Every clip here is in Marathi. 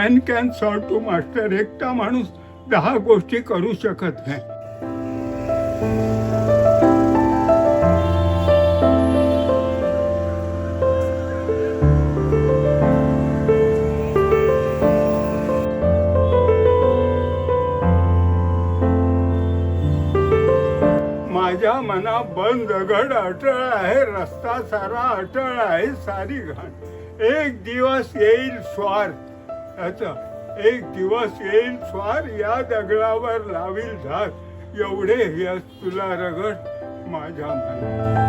Man can solve to master. एकटा माणूस 10 गोष्टी करू शकत नाही. माझ्या मना बंद दगड अटळ आहे, रस्ता सारा अटळ आहे, सारी घाण. एक दिवस येईल स्वार याचा, एक दिवस येईल स्वार, या दगडावर लावील झाड. एवढे यश तुला रगड माझ्या मना.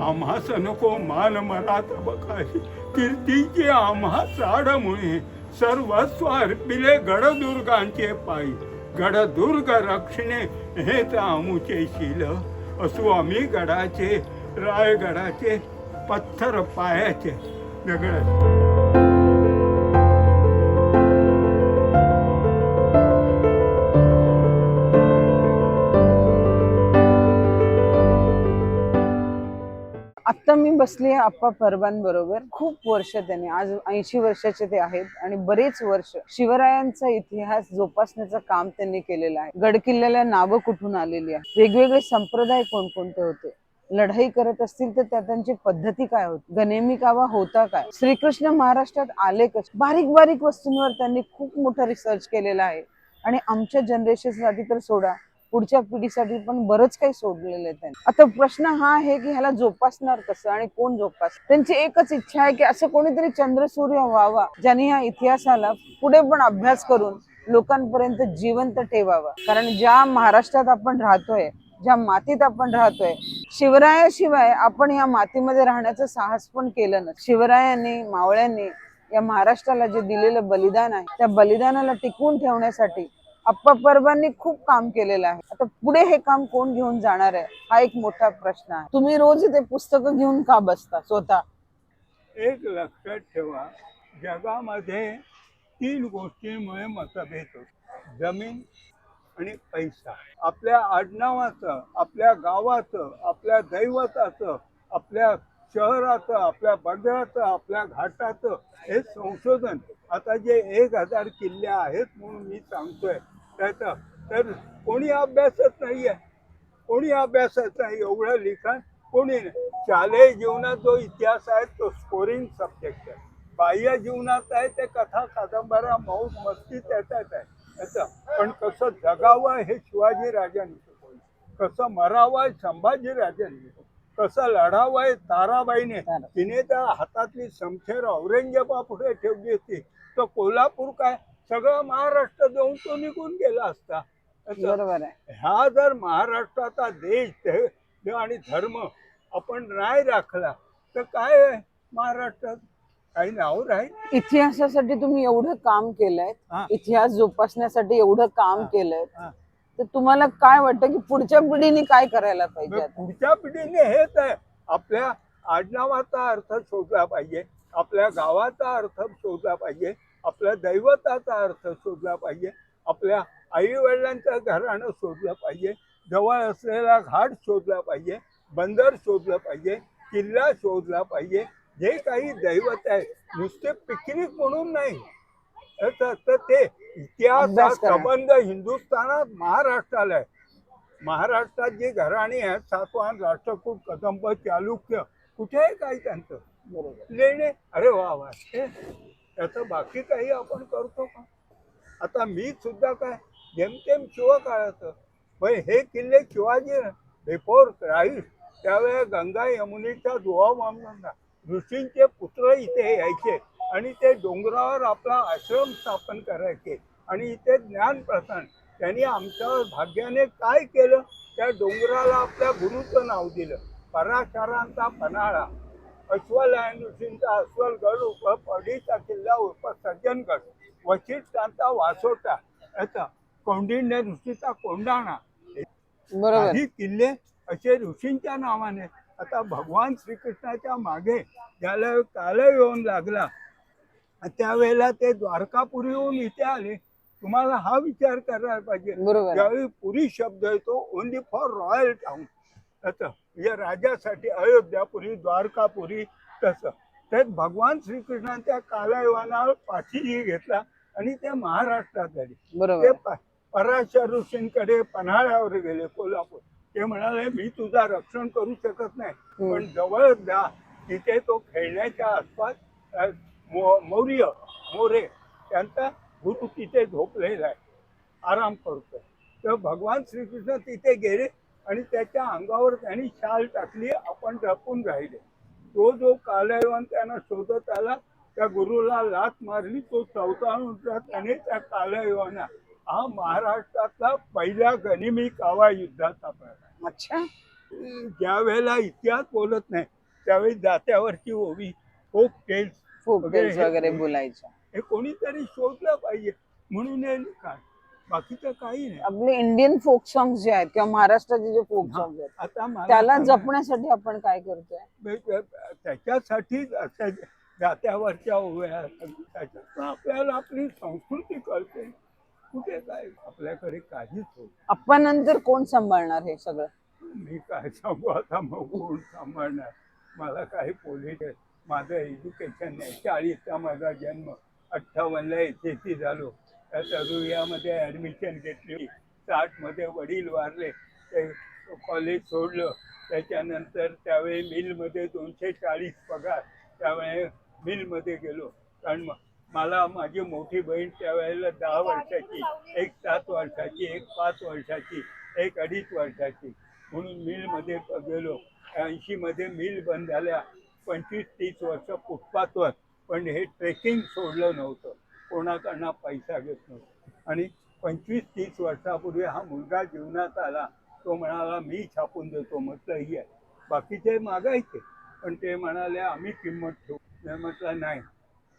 आम्हास नको मान मरात बकाशी, कीर्तीची आम्हा चाडमुळे. सर्वस्व अर्पिले गडदुर्गांचे पायी, गडदुर्ग रक्षणे हेच आमुचे शील. असू आम्ही गडाचे, रायगडाचे पत्थर पायाचे दगड. आता मी बसली आहे आप्पा परबांबरोबर. खूप वर्ष त्यांनी, आज 80 वर्षाचे ते आहेत आणि बरेच वर्ष शिवरायांचा इतिहास जोपासण्याचं काम त्यांनी केलेलं आहे. गडकिल्ल्याला नावं कुठून आलेली आहे, वेगवेगळे संप्रदाय कोणकोणते होते, लढाई करत असतील तर त्या त्यांची पद्धती काय होती, गनेमी कावा होता काय, श्रीकृष्ण महाराष्ट्रात आले कसे, बारीक बारीक वस्तूंवर त्यांनी खूप मोठा रिसर्च केलेला आहे. आणि आमच्या जनरेशनसाठी तर सोडा, पुढच्या पिढीसाठी पण बरंच काही सोडलेलं आहे त्यांनी. आता प्रश्न हा आहे की ह्याला जोपासणार कसं आणि कोण जोपास. त्यांची एकच इच्छा आहे की असं कोणीतरी चंद्रसूर्य व्हावा ज्यांनी ह्या इतिहासाला पुढे पण अभ्यास करून लोकांपर्यंत जिवंत ठेवावा. कारण ज्या महाराष्ट्रात आपण राहतोय, ज्या मातीत आपण राहतोय, शिवरायाशिवाय आपण या मातीमध्ये राहण्याचं साहस पण केलं नाही. शिवरायांनी, मावळ्यांनी या महाराष्ट्राला जे दिलेलं बलिदान आहे, त्या बलिदानाला टिकवून ठेवण्यासाठी आप्पा परबांनी खूप काम केलेलं आहे. आता पुढे हे काम कोण घेऊन जाणार आहे हा एक मोठा प्रश्न आहे. तुम्ही रोज इथे पुस्तकं घेऊन का बसता स्वतः? एक लक्षात ठेवा, जगामध्ये 3 गोष्टींमुळे मतभेद होतो: जमीन आणि पैसा. आपल्या आडनावाचं, आपल्या गावाचं, आपल्या दैवताचं, आपल्या शहराचं, आपल्या बंदराचं, आपल्या घाटाचं हे संशोधन. आता जे 1000 किल्ले आहेत म्हणून मी सांगतोय त्याचं, तर कोणी अभ्यासच नाहीये, कोणी अभ्यासच नाही. एवढं लिखाण कोणी नाही. शालेय जीवनात जो इतिहास आहे तो स्कोरिंग सब्जेक्ट आहे. बाह्य जीवनात आहे ते कथा, कादंबऱ्या, मौज मस्ती त्याच्यात आहे त्याचं. पण कसं जगावं हे शिवाजी राजांनी शिकवलं, कसं मरावं संभाजी राजांनी शिकवलं, कसं लढावं ताराबाईने. तिने त्या हातातली समशेर औरंगजेबा पुढे ठेवली होती, तर कोल्हापूर काय सगळं महाराष्ट्र देऊन तो निघून गेला असता. बरोबर आहे. हा जर महाराष्ट्राचा देश आणि धर्म आपण नाही राखला तर काय आहे महाराष्ट्रात, काही नाव राहील. इतिहासासाठी तुम्ही एवढं काम केलंय, इतिहास जोपासण्यासाठी एवढं काम केलंय, तर तुम्हाला काय वाटतं की पुढच्या पिढीने काय करायला पाहिजे? पुढच्या पिढीने हेच आहे, आपल्या आडनावाचा अर्थ शोधला पाहिजे, आपल्या गावाचा अर्थ शोधला पाहिजे, आपल्या दैवताचा अर्थ शोधला पाहिजे, आपल्या आई वडिलांचं घराणं शोधलं पाहिजे, जवळ असलेला घाट शोधला पाहिजे, बंदर शोधलं पाहिजे, किल्ला शोधला पाहिजे. जे काही दैवत आहे नुसते पिकनिक म्हणून नाही, तर ते इतिहास संबंध हिंदुस्थानात महाराष्ट्राला आहे. महाराष्ट्रात जी घराणी आहेत, सातवाहन, राष्ट्रकूट, कदंब, चालुक्य, कुठेही काही त्यांचं लेणे. अरे वा वा, त्याचं बाकी काही आपण करतो का? आता मी सुद्धा काय जेमतेम शिवकाळाचं, हे किल्ले शिवाजी बिफोर क्राईस्ट त्यावेळेला गंगा यमुनेच्या दुहावांना ऋषींचे पुत्र इथे यायचे आणि ते डोंगरावर आपला आश्रम स्थापन करायचे आणि इथे ज्ञान प्रसारण. त्यांनी आमच्या भाग्याने काय केलं, त्या डोंगराला आपल्या गुरुचं नाव दिलं, पराशरांचा पन्हाळा, अश्वलायन ऋषींचा अस्वलगड उप पडीचा किल्ला उप सज्जनगड, वशिष्ठांचा वासोटा, याचा कौंडिण्य ऋषीचा कोंडाणा. काही किल्ले असे ऋषींच्या नावाने. आता भगवान श्रीकृष्णाच्या मागे ज्याला काल येऊन लागला त्यावेळेला ते द्वारकापुरीहून इथे आले. तुम्हाला हा विचार करायला पाहिजे. बरोबर आहे. ज्यावेळी पुरी शब्द येतो ओनली फॉर रॉयल टाउन, तसं म्हणजे राजासाठी अयोध्यापुरी, द्वारकापुरी, तसं त्यात भगवान श्रीकृष्णाने त्या कालयवनावर पाठीशी घेतला आणि ते महाराष्ट्रात आले. बरोबर ते आहे. पराशर ऋषींकडे पन्हाळ्यावर गेले कोल्हापूर. ते म्हणाले मी तुझा रक्षण करू शकत नाही, पण जवळ जा. तिथे तो खेळण्याच्या आसपास मौर्य मोरे त्यांचा गुरु तिथे झोपलेला आहे, आराम करतो. तर भगवान श्रीकृष्ण तिथे गेले आणि त्याच्या अंगावर त्यांनी शाल टाकली. आपण जपून राहिले. तो जो कालयवन त्यांना शोधत आला, त्या गुरुला लाथ मारली. तो चौथावून उठला. त्याने त्या कालयवना हा महाराष्ट्रातला पहिला गनिमी कावा युद्धाचा प्रकार. अच्छा. ज्या वेळेला इतिहास बोलत नाही त्यावेळी जात्यावरची ओवी, फोक टेल्स वगैरे बोलायच्या. हे कोणीतरी शोधलं पाहिजे म्हणून हे लिखाण, बाकीचं काही नाही. आपले इंडियन फोक सॉंग्स जे आहेत किंवा महाराष्ट्राचे जे फोक सॉंग्स आहेत आता मला त्याला सांगा, जपण्यासाठी आपण काय करतोय? त्याच्यासाठीच अशा जात्यावरच्या ओव्या, त्याच्यात आपल्याला आपली संस्कृती कळते. कुठे काय आपल्याकडे काहीच होत. आपण नंतर कोण सांभाळणार हे सगळं? मी काय सांगू आता, मग कोण सांभाळणार? मला काही पोलीस, माझं एज्युकेशन नाही. 40चा माझा जन्म, 58ला SSC झालो. त्या तरुयामध्ये ॲडमिशन घेतली. 60मध्ये वडील वारले, ते कॉलेज सोडलं. त्याच्यानंतर त्यावेळी मिलमध्ये 240 पगार, त्यावेळी मिलमध्ये गेलो. कारण मला माझी मोठी बहीण त्यावेळेला 10 वर्षाची, एक 7 वर्षाची, एक 5 वर्षाची, एक 2.5 वर्षाची. म्हणून मिलमध्ये गेलो. 80मध्ये मिल बंद झाल्या. 25-30 वर्ष फुटपाथवर. पण हे ट्रेकिंग सोडलं नव्हतं, कोणाकडनं पैसा घेत नव्हतं. आणि 25-30 वर्षापूर्वी हा मुलगा जीवनात आला. तो म्हणाला मी छापून देतो. म्हटलं ही आहे. बाकीचे मागायचे, पण ते म्हणाले आम्ही किंमत ठेवू. मी म्हटलं नाही,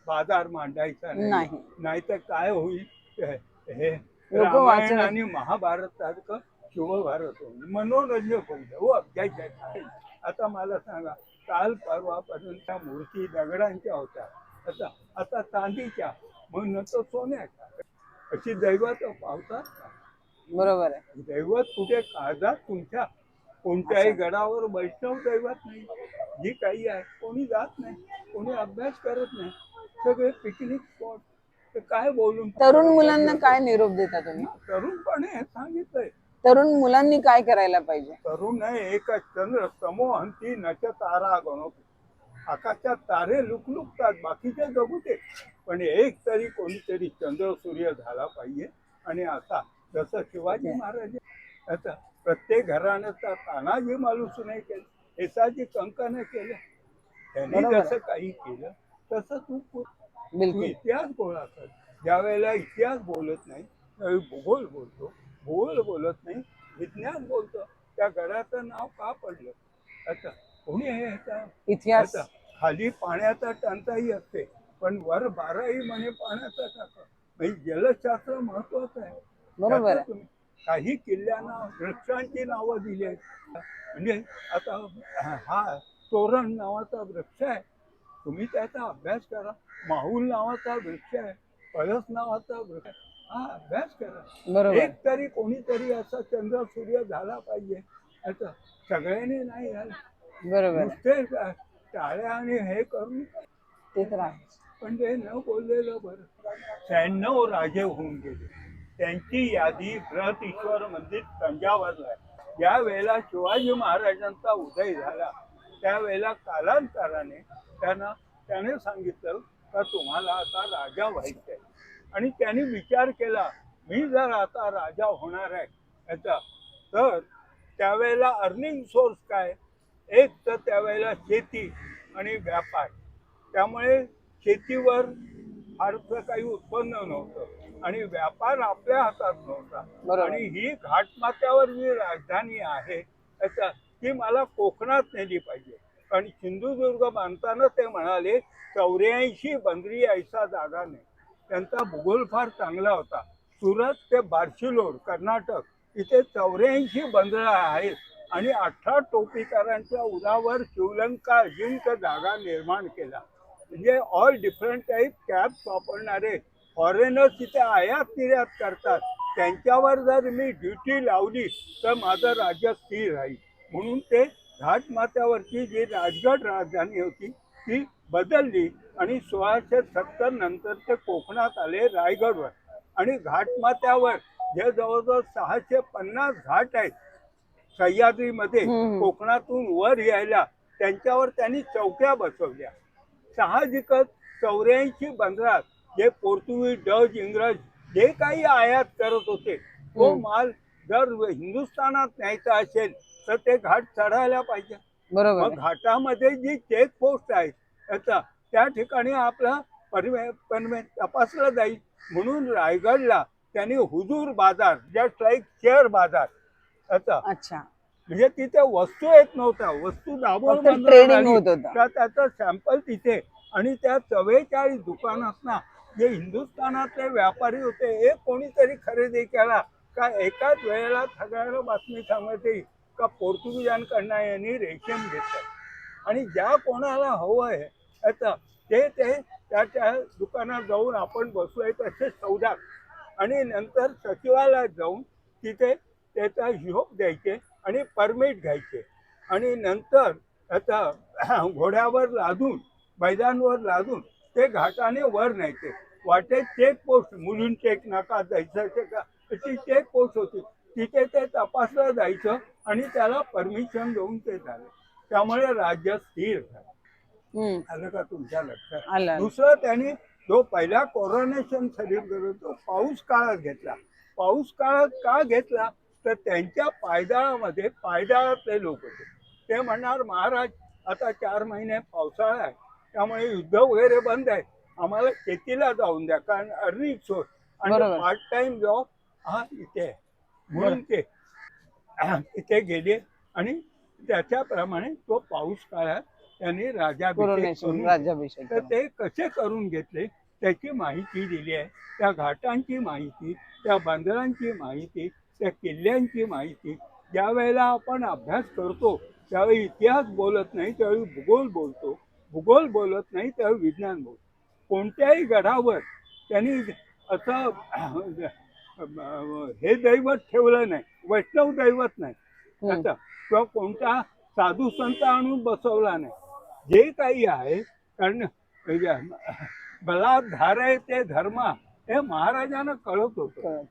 बाजार मांडायचा नाही, नाहीतर काय होईल. हे रामायण आणि महाभारत सारखं शिवभारत होईल, मनोरंजक होईल. हो अभ्यास. आता मला सांगा, काल परवापासून त्या मूर्ती दगडांच्या होत्या, आता चांदीच्या, मग नंतर सोन्याच्या. अशी दैवत पावतात. बरोबर आहे. दैवत कुठे काळजात तुमच्या? कोणत्याही गडावर वैष्णव दैवत नाही. जी काही आहे कोणी जात नाही, कोणी अभ्यास करत नाही. सगळे पिकनिक स्पॉट. ते काय बोलून तरुण मुलांना काय निरोप देता तुम्ही? तरुणपणे सांगितलंय. तरुण मुलांनी काय करायला पाहिजे? तरुण एक चंद्र समूहंती नच तारा गणपती. आकाशात तारे लुकलुकतात, बाकीचे जगू दे, पण एक तरी कोणीतरी चंद्र सूर्य झाला पाहिजे. आणि आता जसं शिवाजी महाराज, आता प्रत्येक घराण्याचा तानाजी मालुसने केलं, येसाजी कंकाने केलं, त्यांनी जसं काही केलं तसं तू इतिहास गोळा कर. ज्या वेळेला इतिहास बोलत नाही त्यावेळी भूगोल बोलतो, भूगोल बोलत नाही विज्ञान बोलतो. त्या गडाचं नाव का पडलं? आता कोणी हे इतिहास? खाली पाण्याचा टंचाई असते, पण वर 12ही महिने पाण्याचा टाका. म्हणजे जलशास्त्र महत्वाचं आहे. बरोबर. काही किल्ल्यांना वृक्षांची नावं दिली आहेत. म्हणजे आता हा तोरण नावाचा वृक्ष आहे, तुम्ही त्याचा अभ्यास करा. माहुल नावाचा वृक्ष आहे, पळस नावाचा वृक्ष आहे, हा अभ्यास करा. एक तरी कोणीतरी असा चंद्र सूर्य झाला पाहिजे. आता सगळ्यांनी नाही झालं. बरोबर. नुसते टाळ्या आणि हे करून ते तर आहे, पण ते न बोललेलं बरं. 96 राजे होऊन गेले. त्यांची यादी बृहदीश्वर मंदिर तंजावरला आहे. ज्या वेळेला शिवाजी महाराजांचा उदय झाला त्यावेळेला कालांतराने त्याने सांगितलं का तुम्हाला आता राजा व्हायचं आहे. आणि त्यांनी विचार केला मी जर आता राजा होणार आहे याचा, तर त्यावेळेला अर्निंग सोर्स काय? एक तर त्यावेळेला शेती आणि व्यापार. त्यामुळे शेतीवर फारसं काही उत्पन्न नव्हतं आणि व्यापार आपल्या हातात नव्हता. आणि ही घाटमाथ्यावर जी राजधानी आहे त्याचा, ती मला कोकणात नेली पाहिजे. कारण सिंधुदुर्ग बांधताना ते म्हणाले 84 बंदरी ऐसा जागा नाही. त्यांचा भूगोल फार चांगला होता. सुरत ते बार्शीलोड कर्नाटक इथे 84 बंदरं आहेत आणि 18 टोपीकरांच्या उरावर शिवलंका अजिंक्य जागा निर्माण केला. म्हणजे ऑल डिफरंट टाईप कॅब्स वापरणारे फॉरेनर्स तिथे आयात निर्यात करतात, त्यांच्यावर जर मी ड्युटी लावली तर माझं राज्य स्थिर राहील. म्हणून ते घाटमाथ्यावरची जी राजगड राजधानी होती ती बदलली आणि 1670 नंतर ते कोकणात आले रायगडवर. आणि घाटमाथ्यावर जे जवळजवळ 650 घाट आहेत सह्याद्रीमध्ये हम्म. कोकणातून वर यायला, त्यांच्यावर त्यांनी चौक्या बसवल्या. साहजिकच 84 बंदरात जे पोर्तुगीज, डच, इंग्रज जे काही आयात करत होते तो माल जर हिंदुस्थानात न्यायचा असेल तर ते घाट चढायला पाहिजे. बरोबर मग आहे. घाटामध्ये जी चेक पोस्ट आहे त्याचा त्या ठिकाणी आपला तपासलं जाईल. म्हणून रायगडला त्यांनी हुजूर बाजार, जस्ट लाईक शेअर बाजार याचा, अच्छा, म्हणजे तिथे वस्तू येत नव्हत्या, वस्तू दाबून फक्त बांधून ट्रेडिंग आली होत होतं. तर त्याचं सॅम्पल तिथे. आणि त्या 44 दुकानातना जे हिंदुस्थानातले व्यापारी होते हे कोणीतरी खरेदी केला का एकाच वेळेला सगळ्यांना बातमी सांगत येईल का पोर्तुगीजांकडनं यांनी रेशीम घेतलं. आणि ज्या कोणाला हवं आहे याचं ते त्या दुकानात जाऊन आपण बसलोय तसे सौदा आणि नंतर सचिवालयात जाऊन तिथे त्याचा हिशोब द्यायचे आणि परमिट घ्यायचे. आणि नंतर आता घोड्यावर लादून, बैलांवर लादून ते घाटाने वर न्यायचे. वाटेत चेक पोस्ट, मुलून चेक नाका जायचं अशी चेक पोस्ट होती, तिथे ते तपासलं जायचं आणि त्याला परमिशन देऊन ते झालं. त्यामुळे राज्य स्थिर झालं. आलं का तुमच्या लक्षात? आलं. दुसरं त्यांनी जो पहिला कोरोनेशन सेलिब्रेट तो पाऊस काळात घेतला. पाऊस काळात का घेतला तर त्यांच्या पायदळामध्ये पायदळातले लोक होते. ते म्हणणार महाराज आता 4 महिने पावसाळा आहे त्यामुळे युद्ध वगैरे बंद आहे, आम्हाला शेतीला जाऊन द्या कारण अर्निंग सोर्स आणि पार्ट टाइम जॉब हा इथे आहे. म्हणून ते इथे गेले आणि त्याच्याप्रमाणे तो पाऊस काळात त्यांनी राज्याभिषेक तर ते कसे करून घेतले त्याची माहिती दिली आहे. त्या घाटांची माहिती, त्या बंदरांची माहिती, त्या किल्ल्यांची माहिती. ज्या वेळेला आपण अभ्यास करतो त्यावेळी इतिहास बोलत नाही, त्यावेळी भूगोल बोलतो. भूगोल बोलत नाही त्यावेळी विज्ञान बोलतो. कोणत्याही गडावर त्यांनी असं हे दैवत ठेवलं नाही, वैष्णव दैवत नाही असं, किंवा कोणता साधू संत आणून बसवला नाही. जे काही आहे कारण बलात् धारे ते धर्म हे महाराजांना कळत होतं.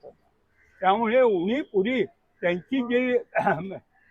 त्यामुळे उणी पुरी त्यांची जी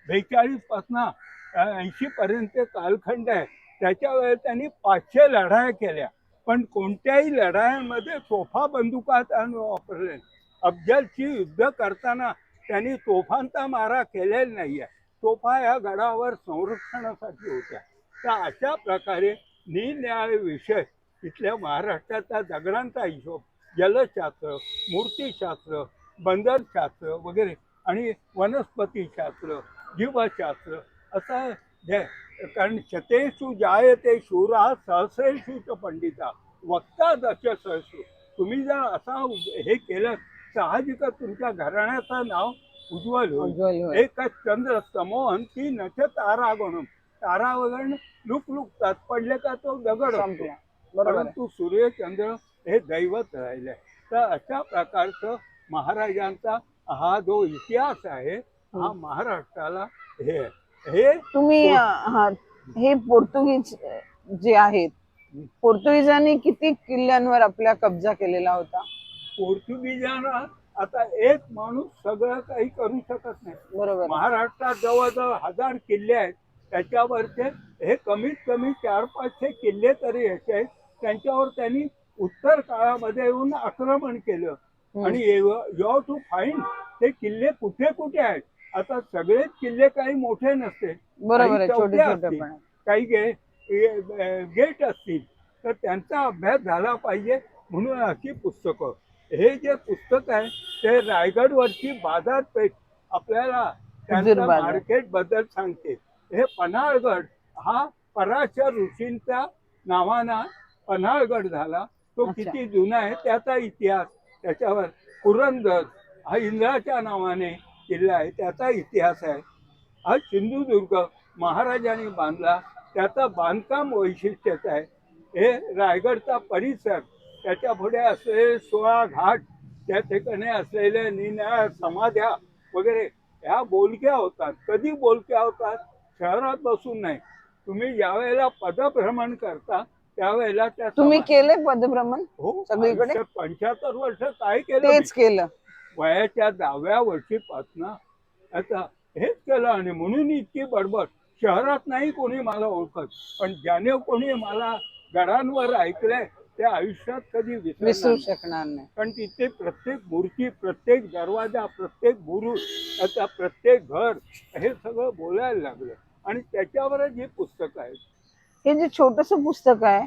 42 पासून 80 पर्यंत कालखंड आहे त्याच्या वेळेस त्यांनी 500 लढाया केल्या, पण कोणत्याही लढायांमध्ये तोफा बंदुका वापरले. अफजलची युद्ध करताना त्यांनी तोफांचा मारा केलेला नाही आहे. तोफा या गडावर संरक्षणासाठी होत्या. तर अशा प्रकारे निरनिराळे विषय इथल्या महाराष्ट्राचा दगडांचा हिशोब, जलशास्त्र, मूर्तिशास्त्र, बंदरशास्त्र वगैरे आणि वनस्पतीशास्त्र, जीवशास्त्र असं जे, कारण शतेषु जायते शूरा सहस्रेषु च पंडिता वक्ता दश सहस्र. तुम्ही जर असा हे केलं साहजिकच तुमच्या घराण्याचं नाव उज्ज्वल होईल. एकच चंद्र समोहंती नच तारा गणम. तारा वगैरे लुकलुकतात, पडले का तो दगड असतो, परंतु सूर्य चंद्र हे दैवत राहिले. तर अशा प्रकारचं महाराजांचा हा जो इतिहास आहे हा महाराष्ट्राला हे तुम्ही हे पोर्तुगीज जे आहेत, पोर्तुगीजांनी किती किल्ल्यांवर आपला कब्जा केलेला होता? पोर्तुगीजांना आता एक माणूस सगळं काही करू शकत नाही. बरोबर. महाराष्ट्रात जवळजवळ 1000 किल्ले आहेत, त्याच्यावरचे हे कमीत कमी 400-500 किल्ले तरी याचे आहेत. त्यांच्यावर त्यांनी उत्तर काळामध्ये येऊन आक्रमण केलं आणि यू हॅव टू फाइंड ते किल्ले कुठे कुठे आहेत. आता सगळेच किल्ले काही मोठे नसते, बरोबर, छोटे असतील, काही गेट असतील, तर त्यांचा अभ्यास झाला पाहिजे. म्हणून अशी पुस्तकं, हे जे पुस्तक आहे ते रायगडवरची बाजारपेठ आपल्याला त्यांच्या मार्केट बद्दल सांगते. हे पन्हाळगड हा पराशर ऋषींच्या नावाना पन्हाळगड झाला. तो किती जुना आहे त्याचा इतिहास, त्याच्यावर पुरंदर हा इंद्राच्या नावाने किल्ला आहे त्याचा इतिहास आहे. हा सिंधुदुर्ग महाराजांनी बांधला त्याचं बांधकाम वैशिष्ट्याचं आहे. हे रायगडचा परिसर, त्याच्या पुढे असलेले 16 घाट, त्या ठिकाणी असलेल्या निन्या समाध्या वगैरे ह्या बोलक्या होतात. कधी बोलक्या होतात? शहरात बसून नाही. तुम्ही ज्यावेळेला पदभ्रमण करता त्यावेळेला त्या तुम्ही केले पदभ्रमण हो, सगळीकडे? 75 वर्ष काय केलं तेच केलं. वयाच्या 10व्या वर्षीपासून आता हेच केलं आणि म्हणून इतकी बडबड. शहरात नाही कोणी मला ओळखत, पण ज्याने कोणी मला गडांवर ऐकलंय ते आयुष्यात कधी विसरू विसरणार नाही. शकणार नाही. कारण तिथे प्रत्येक मूर्ती, प्रत्येक दरवाजा, प्रत्येक बुरुज, आता प्रत्येक घर हे सगळं बोलायला लागलं. आणि त्याच्यावरच ही पुस्तकं आहेत. हे जे छोटस पुस्तक आहे,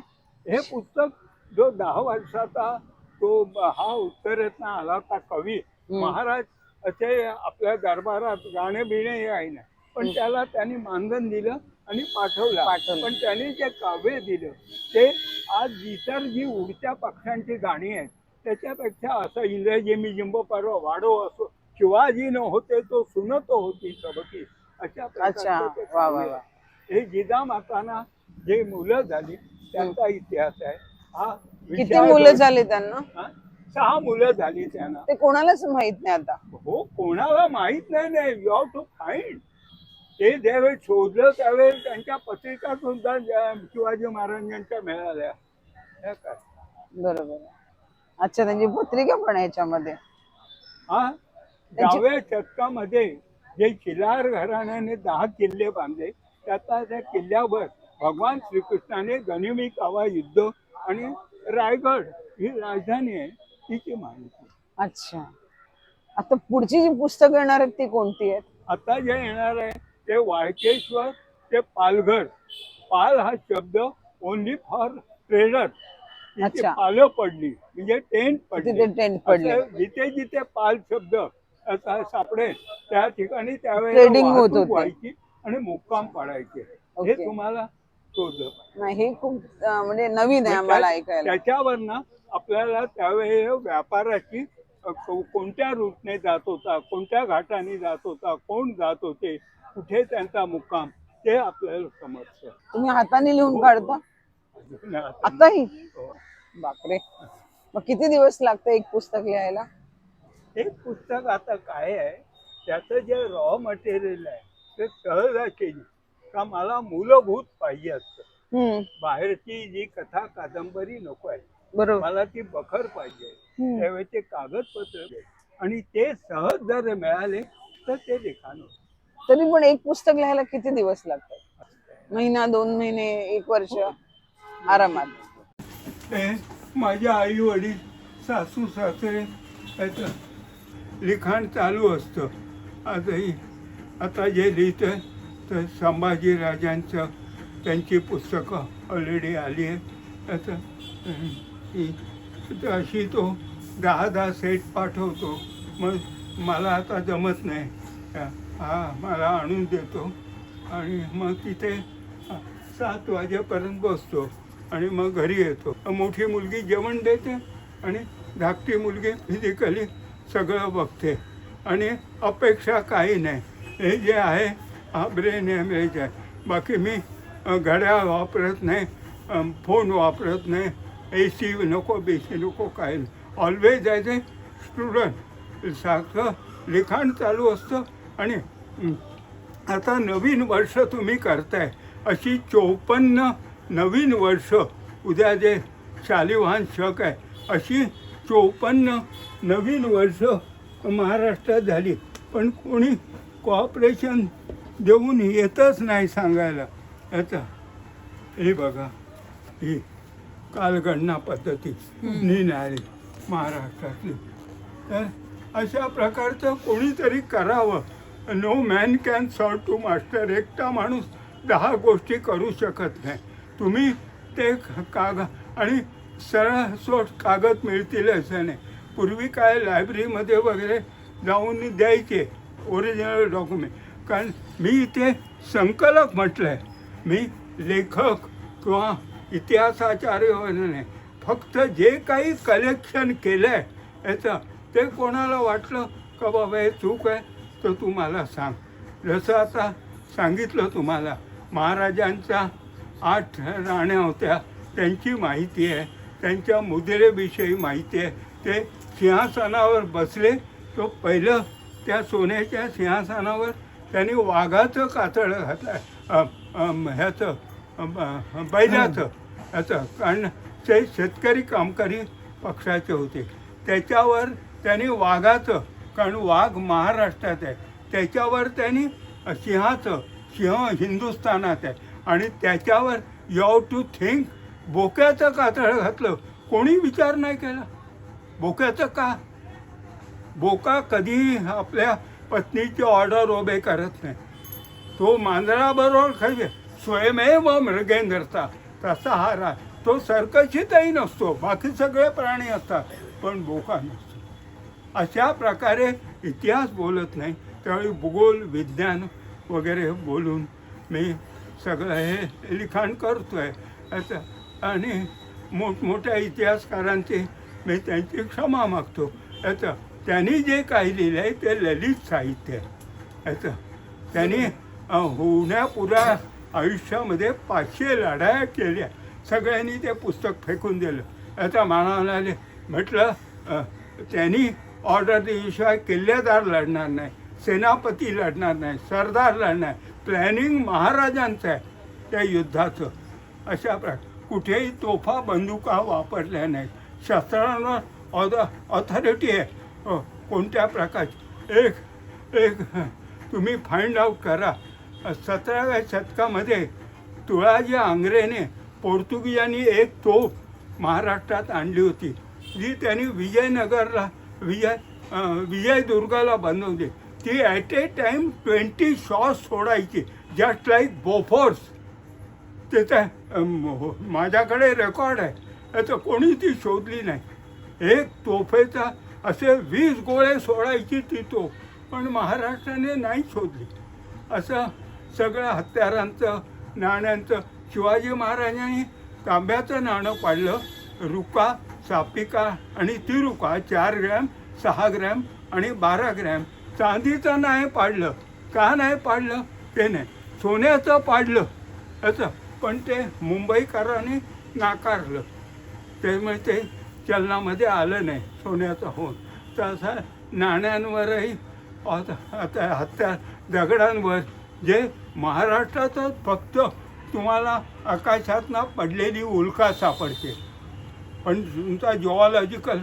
हे पुस्तक जो 10 वर्षाचा तो हा उत्तरेतनं आला होता कवी महाराज, असे आपल्या दरबारात गाणे बिणे हे आहे ना, पण त्याला त्यांनी मानधन दिलं आणि पाठवलं. पण त्यांनी जे काव्य दिलं ते आज इतर जी उडत्या पक्ष्यांची गाणी आहेत त्याच्यापेक्षा असं इंद्रजी मी जिंब पर्व वाढो असो, शिवाजी न होते तो सुनत होती सबकी, अशा अच्छा, प्रकारचे ते वा वा काव्य वा. आहे. हे जिजामातांना जे मुलं झाली त्यांचा इतिहास आहे हा. किती मुलं झाले त्यांना? 6 मुलं झाली त्यांना. ते कोणालाच माहित नाही आता. हो, कोणाला माहित नाही. You have to find. ते ज्यावेळेस शोधलं त्यावेळेस त्यांच्या पत्रिका सुद्धा शिवाजी महाराजांच्या मिळाल्या. हे काय बरोबर. अच्छा, त्यांची पत्रिका पण आहे याच्यामध्ये. हा, 10व्या शतकामध्ये जे खिलार घराण्याने 10 किल्ले बांधले त्याचा त्या किल्ल्यावर भगवान श्रीकृष्णाने गनिमी कावा युद्ध आणि रायगड ही राजधानी आहे तिची माहिती. अच्छा, आता पुढची जी पुस्तकं येणार आहेत ती कोणती आहेत? आता जे येणार आहे ते वाळकेश्वर ते पालघर. पाल हा शब्द ओनली फॉर ट्रेडर. अच्छा. पालं पडली म्हणजे टेंट तिथे पडली. टेंट पडले. असं जिथे जिथे पाल शब्द असा सापडेल त्या ठिकाणी Trading त्यावेळेला होत वाहतूक होती. व्हायची आणि मुक्काम पाडायचे. हे Okay. तुम्हाला शोधलं पाहिजे. नाही, हे खूप म्हणजे नवीन आहे आम्हाला ऐकायला. त्याच्यावरनं आपल्याला त्यावेळी व्यापाराची कोणत्या रूटने जात होता, कोणत्या घाटाने जात होता, कोण जात होते, कुठे त्यांचा मुक्काम, ते आपल्याला समजतं. तुम्ही हाताने लिहून हो. काढता आताही? बापरे. मग किती दिवस लागतं एक पुस्तक लिहायला? एक पुस्तक आता काय आहे त्याचं जे रॉ मटेरियल आहे ते सहजाची का मला मूलभूत पाहिजे असतं. बाहेरची जी कथा कादंबरी नको आहे, बरोबर. मला ती बखर पाहिजे. त्यावेळेचे कागदपत्र आणि ते सहज जर मिळाले तर ते लिखाण होतं. तरी पण एक पुस्तक लिहायला किती दिवस लागतात? महिना, 2 महिने, 1 वर्ष? आरामात. ते माझ्या आई वडील, सासू सासरे याचं लिखाण चालू असतं आजही. आता जे लिहितोय तर संभाजीराजांचं त्यांची पुस्तकं ऑलरेडी आली आहे. त्याचं अशी तो 10 सेट पाठवतो. मग मला आता जमत नाही, हा मला आणून देतो आणि मग तिथे 7 वाजेपर्यंत बसतो आणि मग घरी येतो. मोठी मुलगी जेवण देते आणि धाकटी मुलगी फिजिकली सगळं बघते आणि अपेक्षा काही नाही. हे जे आहे हा ब्रेन हॅमरेज आहे. बाकी मी घड्याळ वापरत नाही, फोन वापरत नाही, AC नको, BC नको, काही नाही. ऑलवेज ॲज ए स्टुडंट सारखं लिखाण चालू असतं. आणि आता नवीन वर्ष तुम्ही करताय अशी 54 नवीन वर्ष, उद्या जे शालिवाहन शक आहे अशी 54 नवीन वर्ष महाराष्ट्रात झाली. पण कोणी कोऑपरेशन देऊन येतच नाही सांगायला. याचा हे बघा, ही कालगणना पद्धती निघाली महाराष्ट्रातली. तर अशा प्रकारचं कोणीतरी करावं. No man can solve to master. एकटा माणूस 10 गोष्टी करू शकत नाही. तुम्ही ते आणि सरळ सोट कागद मिळतील असं नाही. पूर्वी काय लायब्ररीमध्ये वगैरे जाऊन द्यायचे ओरिजिनल डॉक्युमेंट. कारण मी इथे संकलक म्हटलं आहे, मी लेखक किंवा इतिहासाचार्य वगैरे नाही. फक्त जे काही कलेक्शन केलं आहे याचं ते कोणाला वाटलं का बाबा हे चूक आहे तर तू मला सांग. जसं आता सांगितलं तुम्हाला महाराजांच्या 8 राण्या होत्या त्यांची माहिती आहे, त्यांच्या मुद्रेविषयी माहिती आहे. ते सिंहासनावर बसले तो पहिलं त्या सोन्याच्या सिंहासनावर त्यांनी वाघाचं कातडं घातलं, ह्याचं बैलाचं ह्याचं, कारण ते शेतकरी कामकरी पक्षाचे होते. त्याच्यावर त्यांनी वाघाचं, कारण वाघ महाराष्ट्रात आहे, त्याच्यावर त्यांनी सिंह हिंदुस्थानात आहे, आणि त्याच्यावर यू हॅव टू थिंक बोक्याचं कातडं घातलं. कोणी विचार नाही केला बोक्याचं का. बोका कधीही आपल्या पत्नीची ऑर्डर ओबे करत नाही. तो मांजराबरोबर खायचे स्वयमेव मृगेंद्रचा तसा हा राग. तो सर्कशीतही नसतो, बाकी सगळे प्राणी असतात, पण बोका नसतो. अशा प्रकारे इतिहास बोलत नाही, त्यावेळी भूगोल विज्ञान वगैरे बोलून मी सगळं हे लिखाण करतो आहे. आता आणि मोठमोठ्या इतिहासकारांची मी त्यांची क्षमा मागतो. याचं त्यांनी जे काही लिहिलं आहे ते ललित साहित्य आहे. याचं त्यांनी होण्यापुरा आयुष्यामध्ये 500 लढाया केल्या, सगळ्यांनी ते पुस्तक फेकून दिलं. याचा मानवनाने म्हटलं त्यांनी ऑर्डर दिल्याशिवाय किल्लेदार लढणार नाही, सेनापती लढणार नाही, सरदार लढणार. प्लॅनिंग महाराजांचं आहे त्या युद्धाचं. अशा प्रकारे कुठेही तोफा बंदुका वापरल्या नाहीत. शस्त्रांवर ऑथॉरिटी आहे कोणत्या प्रकारची. एक तुम्ही फाइंड आउट करा. 17व्या शतकामध्ये तुळाजी आंग्रेने पोर्तुगीजांनी एक तोफ महाराष्ट्रात आणली होती, जी त्यांनी विजयनगरला विजयदुर्गाला बनवली. ती ॲट ए टाईम 20 शॉट्स सोडायची, जस्ट लाईक बोफोर्स. त्याचा माझ्याकडे रेकॉर्ड आहे, त्याचं कोणी ती शोधली नाही. एक तोफेचा असे 20 गोळे सोडायची ती तोफ, पण महाराष्ट्राने नाही शोधली. असं सगळं हत्यारांचं नाण्यांचं. शिवाजी महाराजांनी तांब्याचं नाणं पाडलं, रुका, सापिका आणि तिरुका 4 ग्रॅम, 6 ग्रॅम आणि 12 ग्रॅम. चांदीचं नाही पाडलं. का नाही पाडलं ते नाही, सोन्याचं पाडलं असं, पण ते मुंबईकरांनी नाकारलं, त्यामुळे ते चलनामध्ये आलं नाही सोन्याचं होऊन. तसं नाण्यांवरही आता हत्यार दगडांवर जे महाराष्ट्रातच फक्त तुम्हाला आकाशातनं पडलेली उल्का सापडते, पण तुमचा जिओलॉजिकल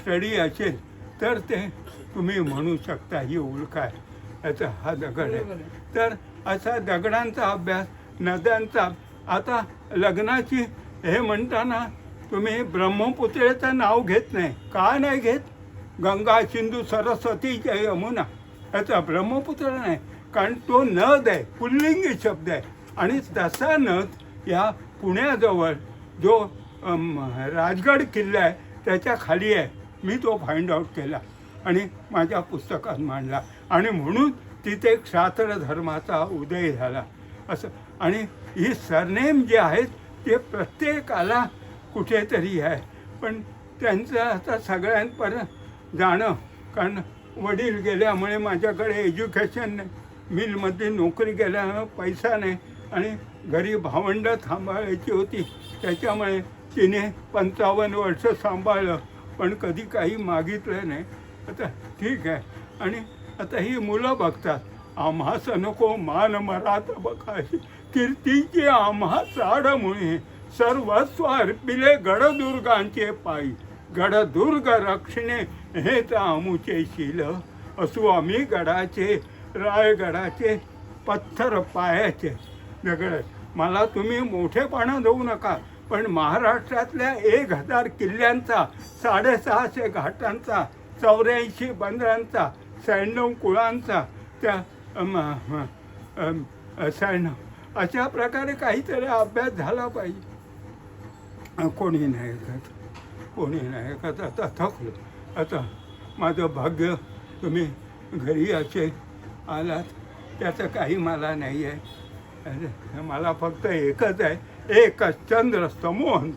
स्टडी असेल तर ते तुम्ही म्हणू शकता ही उल्का आहे, याचा हा दगड आहे. तर असा दगडांचा अभ्यास, नद्यांचा. आता लग्नाची हे म्हणताना तुम्ही ब्रह्मपुत्रेचं नाव घेत नाही. का नाही घेत? गंगा, सिंधू, सरस्वती, यमुना, याचा ब्रह्मपुत्र नाही, कारण तो नद आहे, पुल्लिंगी शब्द आहे. आणि तसा नद या पुण्याजवळ जो राजगड किल्ला आहे त्याच्या खाली आहे. मी तो फाइंड आउट केला आणि माझ्या पुस्तकात मांडला, आणि म्हणून तिथे क्षात्र धर्माचा उदय झाला असं. आणि ही सरनेम जे आहेत ते प्रत्येकाला कुठेतरी आहे, पण त्यांचं आता सगळ्यांपर्यंत जाणं, कारण वडील गेल्यामुळे माझ्याकडे एज्युकेशन नाही, मिलमध्ये नोकरी गेल्यामुळे पैसा नाही, आणि घरी भावंड सांभाळायची होती, त्याच्यामुळे तिने 55 वर्ष सांभाळलं, पण कधी काही मागितलं नाही. आता ठीक आहे. आणि आता ही मुलं बघतात, आम्हास नको मान मरात बघाशी, कीर्तीची आम्हा चाडमुळे सर्वस्व अर्पिले गडदुर्गांचे पायी. गडदुर्ग रक्षणे हेच आमुचे शील, असू आम्ही गडाचे रायगडाचे पत्थर पायाचे दगड. मला तुम्ही मोठेपणा देऊ नका, पण महाराष्ट्रातल्या 1000 किल्ल्यांचा, 650 घाटांचा, 84 बंदरांचा, 96 कुळांचा, त्या 96 अशा प्रकारे काहीतरी अभ्यास झाला पाहिजे. कोणी नाही ऐकत, कोणी नाही ऐकत. आता थकलो. आता माझं भाग्य तुम्ही घरी असे आलात त्याचं काही मला नाही आहे. मला फक्त एकच आहे, एकच चंद्र समोहन.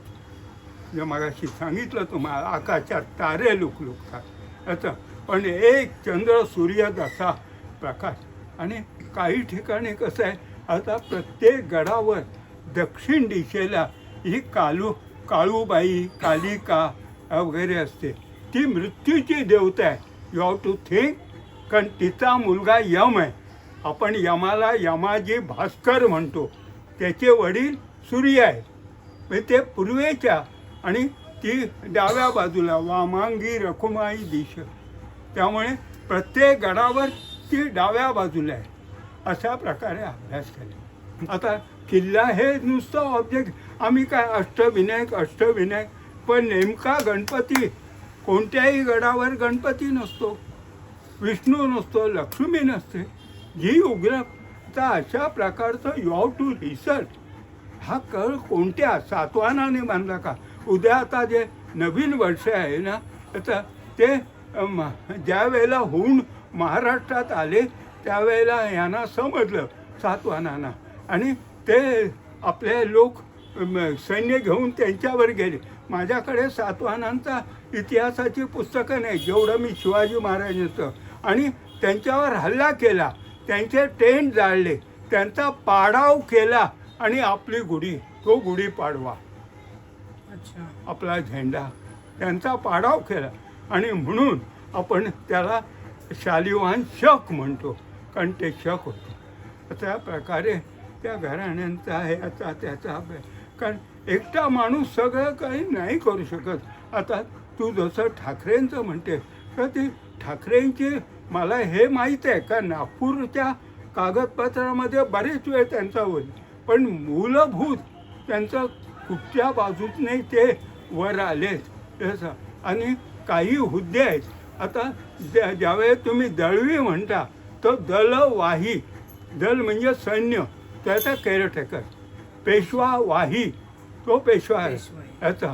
जे मगाशी सांगितलं तुम्हाला, आकाशात तारे लुकलुकतात याचं, पण एक चंद्र सूर्य असा प्रकाश. आणि काही ठिकाणी कसं आहे, आता प्रत्येक गडावर दक्षिण दिशेला ही काळूबाई कालिका वगैरे असते, ती मृत्यूची देवता आहे. You have to think. कारण तिचा मुलगा यम आहे. आपण यमाला यमाजी भास्कर म्हणतो. त्याचे वडील सूर्य आहे. म्हणजे ते पूर्वेच्या, आणि ती डाव्या बाजूला वामांगी रखुमाई दिश. त्यामुळे प्रत्येक गडावर ती डाव्या बाजूला आहे. अशा प्रकारे अभ्यास केला. आता किल्ला हे नुसतं ऑब्जेक्ट, आम्ही काय अष्टविनायक, पण नेमका गणपती, कोणत्याही गडावर गणपती नसतो, विष्णू नसतो, लक्ष्मी नसते, जी उग्र. तर अशा प्रकारचं यू हॅव टू रिसर्च. हा कळ कोणत्या सातवाहनाने बांधला का? उद्या आता जे नवीन वर्ष आहे ना, आता ते ज्या वेळेला होऊन महाराष्ट्रात आले त्यावेळेला यांना समजलं सातवाहनांना, आणि ते आपले लोक सैन्य घेऊन त्यांच्यावर गेले. माझ्याकडे सातवाहनांचा इतिहासाची पुस्तकं नाही, जेवढं मी शिवाजी महाराजांचं. आणि त्यांच्यावर हल्ला केला, त्यांचे टेंट जाळले, त्यांचा पाडाव केला, आणि आपली गुढी, तो गुढीपाडवा, आपला झेंडा, त्यांचा पाडाव केला. आणि म्हणून आपण त्याला शालिवाहन शक म्हणतो, कारण ते शक होतं. त्या प्रकारे त्या घराण्यांचा ह्याचा त्याचा अभ्यास. कारण एकटा माणूस सगळं काही नाही करू शकत. आता तू जसं ठाकरेंचं म्हणते, तर ती ठाकरेंची मला हे माहीत आहे का, नागपूरच्या कागदपत्रामध्ये बरेच वेळ त्यांचा होईल, पण मूलभूत त्यांचं कुठच्या बाजूने ते वर आलेत तसं. आणि काही हुद्दे आहेत. आता ज्यावेळेस तुम्ही दळवी म्हणता, तर दलवाही, दल म्हणजे सैन्य, त्याचा केअरटेकर. पेशवा वाही, तो पेशवा आहे याचा.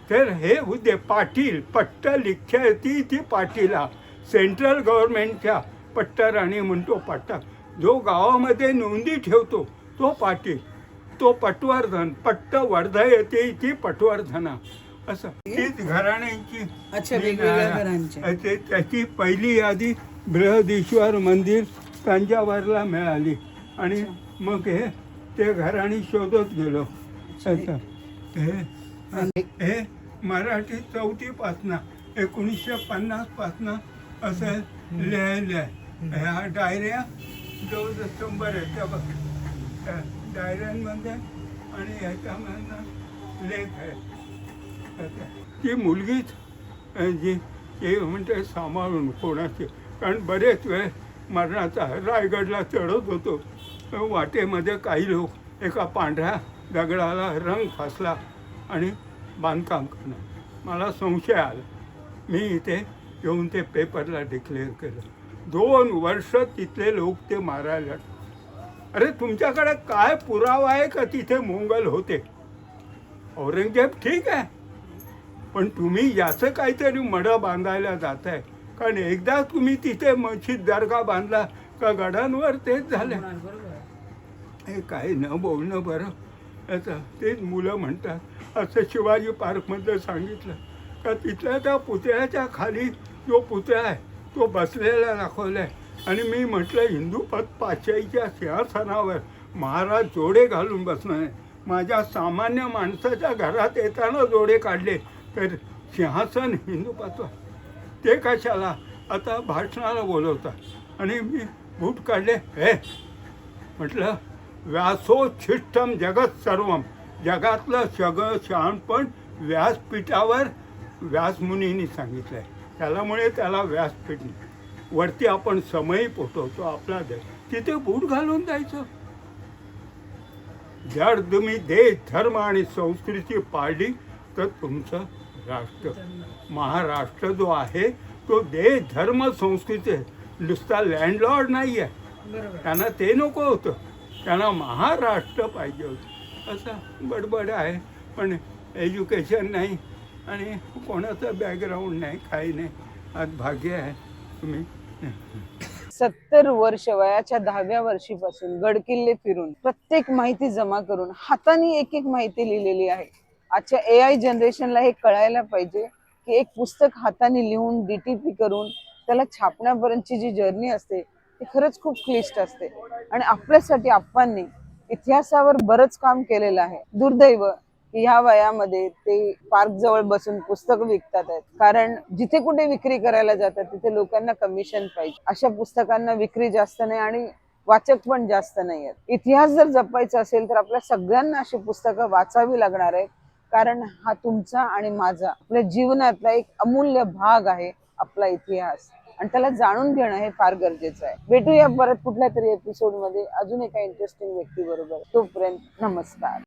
तर हे हुद्दे, पाटील, पट्ट लिख्याती ती पाटीला, सेंट्रल गव्हर्नमेंटच्या पट्टराणी म्हणतो. पट्टा जो गावामध्ये नोंदी ठेवतो तो पाटील, तो पटवर्धन, पट्ट वर्धा येते ती पटवर्धना. असं तीच घराण्यांची. त्याची पहिली यादी बृहदीश्वर मंदिर तंजावरला मिळाली, आणि मग हे ते घराणी शोधत गेलो. असं हे मराठी 4थीपासनं 1950पासनं असं लिहायलं आहे. ह्या डायऱ्या जवळजवळ 100 आहेत त्या बघ, डायऱ्यांमध्ये, आणि ह्याच्यामधनं लेख आहे. ती मुलगीच जी हे म्हणते सांभाळून कोणाची. कारण बरेच वेळ मरणाचा रायगडला चढत होतो, वाटेमध्ये काही लोक एका पांढऱ्या दगडाला रंग फासला आणि बांधकाम करणं. मला संशय आला. मी इथे येऊन ते पेपरला डिक्लेअर केलं. 2 वर्ष तिथले लोक ते मारायला. अरे तुमच्याकडे काय पुरावा आहे का तिथे मोंगल होते? औरंगजेब ठीक आहे, पण तुम्ही याचं काहीतरी मडं बांधायला जात आहे. कारण एकदा तुम्ही तिथे मस्जिद दर्गा बांधला का गडांवर तेच झालं. हे काही न बोलणं बरं. याचं तेच मुलं म्हणतात. असं शिवाजी पार्कमधलं सांगितलं का तिथल्या त्या पुतळ्याच्या खाली जो पुतळा आहे तो बसलेला दाखवला आहे. आणि मी म्हटलं हिंदूपत पातशाहीच्या सिंहासनावर महाराज जोडे घालून बसणार आहे. माझ्या सामान्य माणसाच्या घरात येताना जोडे काढले, तर सिंहासन हिंदूपत्व ते कशाला? आता भाषणाला बोलवतात आणि मी बूट काढले. हे म्हटलं व्यासोच्छिष्टम जगत सर्वम, जगातलं सगळं शहाणपण व्यासपीठावर व्यासमुनींनी सांगितलं आहे. त्यामुळे त्याला व्यासपीठ नाही. वरती आपण समय पोटवतो आपला देश, तिथे बूट घालून जायचं. जर तुम्ही देश धर्म आणि संस्कृती पाळली तर तुमचं राष्ट्र, महाराष्ट्र जो आहे तो देश धर्म संस्कृती आहे. नुसता लँडलॉर्ड नाही आहे. त्यांना ते नको होतं, त्यांना महाराष्ट्र पाहिजे होतं. असं बडबड आहे, पण एज्युकेशन नाही आणि कोणाचं बॅकग्राऊंड नाही, काही नाही. आज भाग्य आहे तुम्ही. 70 वर्ष वयाच्या 10व्या वर्षीपासून गडकिल्ले फिरून प्रत्येक माहिती जमा करून हाताने एक एक माहिती लिहिलेली आहे. आजच्या AI जनरेशनला हे कळायला पाहिजे की एक पुस्तक हाताने लिहून DTP करून त्याला छापण्यापर्यंतची जी जर्नी असते ती खरंच खूप क्लिष्ट असते. आणि आपल्यासाठी आप्पांनी इतिहासावर बरंच काम केलेलं आहे. दुर्दैव की ह्या वयामध्ये ते पार्क जवळ बसून पुस्तकं विकतात आहेत. कारण जिथे कुठे विक्री करायला जातात तिथे लोकांना कमिशन पाहिजे. अशा पुस्तकांना विक्री जास्त नाही आणि वाचक पण जास्त नाही आहेत. इतिहास जर जपायचा असेल तर आपल्या सगळ्यांना अशी पुस्तकं वाचावी लागणार आहेत. कारण हा तुमचा आणि माझा आपल्या जीवनातला एक अमूल्य भाग आहे आपला इतिहास, आणि त्याला जाणून घेणं हे फार गरजेचं आहे. भेटूया परत कुठल्या तरी एपिसोड मध्ये अजून एका इंटरेस्टिंग व्यक्ती बरोबर. तोपर्यंत नमस्कार.